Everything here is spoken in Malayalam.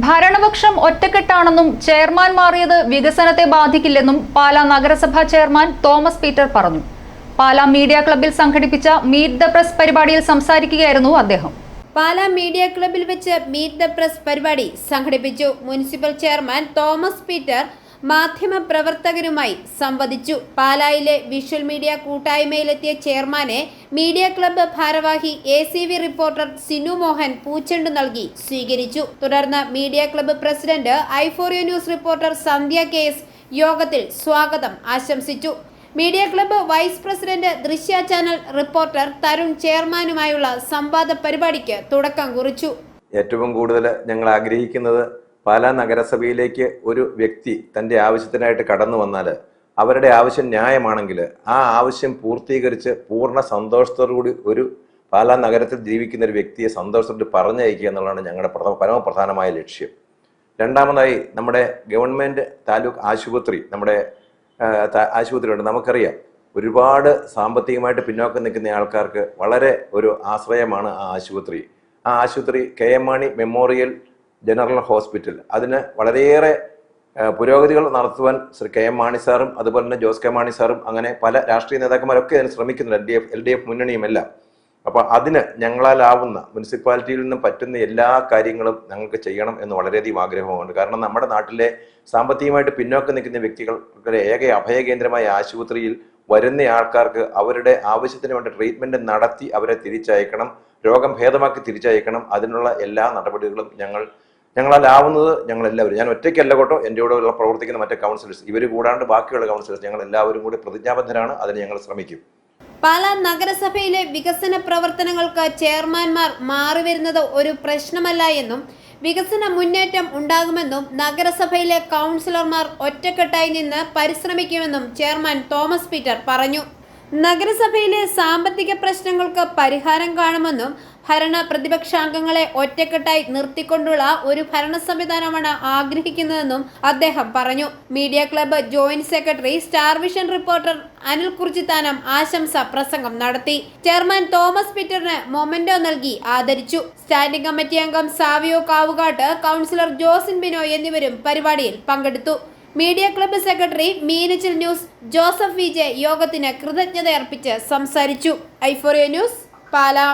ഭരണപക്ഷം ഒറ്റക്കെട്ടാണെന്നും ചെയർമാൻ മാറിയത് വികസനത്തെ ബാധിക്കില്ലെന്നും പാലാ നഗരസഭാ ചെയർമാൻ തോമസ് പീറ്റർ പറഞ്ഞു. പാലാ മീഡിയ ക്ലബ്ബിൽ സംഘടിപ്പിച്ച മീറ്റ് ദ പ്രസ് പരിപാടിയിൽ സംസാരിക്കുകയായിരുന്നു അദ്ദേഹം. പാലാ മീഡിയ ക്ലബ്ബിൽ വെച്ച് മീറ്റ് ദ പ്രസ് പരിപാടി സംഘടിപ്പിച്ചു. മുനിസിപ്പൽ ചെയർമാൻ തോമസ് പീറ്റർ മാധ്യമപ്രവർത്തകരുമായി സംവദിച്ചു. പാലായിലെ വിഷ്വൽ മീഡിയ കൂട്ടായ്മയിലെത്തിയ ചെയർമാനെ മീഡിയ ക്ലബ്ബ് ഭാരവാഹി ACV റിപ്പോർട്ടർ സിനു മോഹൻ പൂച്ചെണ്ടു നൽകി സ്വീകരിച്ചു. തുടർന്ന് media club president i4U news reporter Sandhya KS യോഗത്തിൽ സ്വാഗതം ആശംസിച്ചു. Media club vice president Drishya channel reporter Tarun ചെയർമാനുമായുള്ള സംവാദ പരിപാടിക്ക് തുടക്കം കുറിച്ചു. ഏറ്റവും കൂടുതൽ ഞങ്ങൾ ആഗ്രഹിക്കുന്നത് പാലാ നഗരസഭയിലേക്ക് ഒരു വ്യക്തി തൻ്റെ ആവശ്യത്തിനായിട്ട് കടന്നു വന്നാൽ അവരുടെ ആവശ്യം ന്യായമാണെങ്കിൽ ആ ആവശ്യം പൂർത്തീകരിച്ച് പൂർണ്ണ സന്തോഷത്തോടുകൂടി ഒരു പാലാ നഗരത്തിൽ ജീവിക്കുന്ന ഒരു വ്യക്തിയെ സന്തോഷത്തോട് പറഞ്ഞയക്കുക എന്നുള്ളതാണ് ഞങ്ങളുടെ പരമപ്രധാനമായ ലക്ഷ്യം. രണ്ടാമതായി നമ്മുടെ ഗവൺമെൻറ് താലൂക്ക് ആശുപത്രി ആശുപത്രിയുണ്ട്. നമുക്കറിയാം ഒരുപാട് സാമ്പത്തികമായിട്ട് പിന്നോക്കം നിൽക്കുന്ന ആൾക്കാർക്ക് വളരെ ഒരു ആശ്രയമാണ് ആ ആശുപത്രി. ആ ആശുപത്രി KM Mani memorial general hospital. അതിന് വളരെയേറെ പുരോഗതികൾ നടത്തുവാൻ ശ്രീ KM മാണി സാറും അതുപോലെ തന്നെ ജോസ് കെ മാണി സാറും അങ്ങനെ പല രാഷ്ട്രീയ നേതാക്കന്മാരൊക്കെ അതിന് ശ്രമിക്കുന്നുണ്ട്, LDF മുന്നണിയുമെല്ലാം. അപ്പോൾ അതിന് ഞങ്ങളാലാവുന്ന മുനിസിപ്പാലിറ്റിയിൽ നിന്നും പറ്റുന്ന എല്ലാ കാര്യങ്ങളും ഞങ്ങൾക്ക് ചെയ്യണം എന്ന് വളരെയധികം ആഗ്രഹമുണ്ട്. കാരണം നമ്മുടെ നാട്ടിലെ സാമ്പത്തികമായിട്ട് പിന്നോക്കം നിൽക്കുന്ന വ്യക്തികളുടെ ഏക അഭയകേന്ദ്രമായ ആശുപത്രിയിൽ വരുന്ന ആൾക്കാർക്ക് അവരുടെ ആവശ്യത്തിന് വേണ്ട ട്രീറ്റ്മെന്റ് നടത്തി അവരെ തിരിച്ചയക്കണം, രോഗം ഭേദമാക്കി തിരിച്ചയക്കണം. അതിനുള്ള എല്ലാ നടപടികളും ഞങ്ങളാലാവുന്നത് ഞങ്ങളെല്ലാവരും, ഞാൻ ഒറ്റയ്ക്കല്ല കേട്ടോ, എൻ്റെ കൂടെ ഉള്ള പ്രവർത്തിക്കുന്ന മറ്റേ കൗൺസിലേഴ്സ്, ഇവർ കൂടാണ്ട് ബാക്കിയുള്ള കൗൺസിലേഴ്സ്, ഞങ്ങൾ എല്ലാവരും കൂടി പ്രതിജ്ഞാബദ്ധരാണ്. അതിന് ഞങ്ങൾ ശ്രമിക്കും. പാലാ നഗരസഭയിലെ വികസന പ്രവർത്തനങ്ങൾക്ക് ചെയർമാൻമാർ മാറിവരുന്നത് ഒരു പ്രശ്നമല്ല എന്നും വികസന മുന്നേറ്റം ഉണ്ടാകുമെന്നും നഗരസഭയിലെ കൗൺസിലർമാർ ഒറ്റക്കെട്ടായി നിന്ന് പരിശ്രമിക്കുമെന്നും ചെയർമാൻ തോമസ് പീറ്റർ പറഞ്ഞു. നഗരസഭയിലെ സാമ്പത്തിക പ്രശ്നങ്ങൾക്ക് പരിഹാരം കാണുമെന്നും ഭരണ പ്രതിപക്ഷാംഗങ്ങളെ ഒറ്റക്കെട്ടായി നിർത്തിക്കൊണ്ടുള്ള ഒരു ഭരണ സംവിധാനമാണ് ആഗ്രഹിക്കുന്നതെന്നും അദ്ദേഹം പറഞ്ഞു. Media club joint secretary star vision reporter Anil Kurjithanam ആശംസ പ്രസംഗം നടത്തി. ചെയർമാൻ തോമസ് പീറ്ററിന് മൊമെന്റോ നൽകി ആദരിച്ചു. സ്റ്റാൻഡിംഗ് കമ്മിറ്റി അംഗം സാവിയോ കാവുകാട്ട്, കൗൺസിലർ ജോസിൻ ബിനോ എന്നിവരും പരിപാടിയിൽ പങ്കെടുത്തു. Media club secretary Meenachil news Joseph VJ യോഗത്തിന് കൃതജ്ഞത അർപ്പിച്ച് സംസാരിച്ചു. i4U news Pala.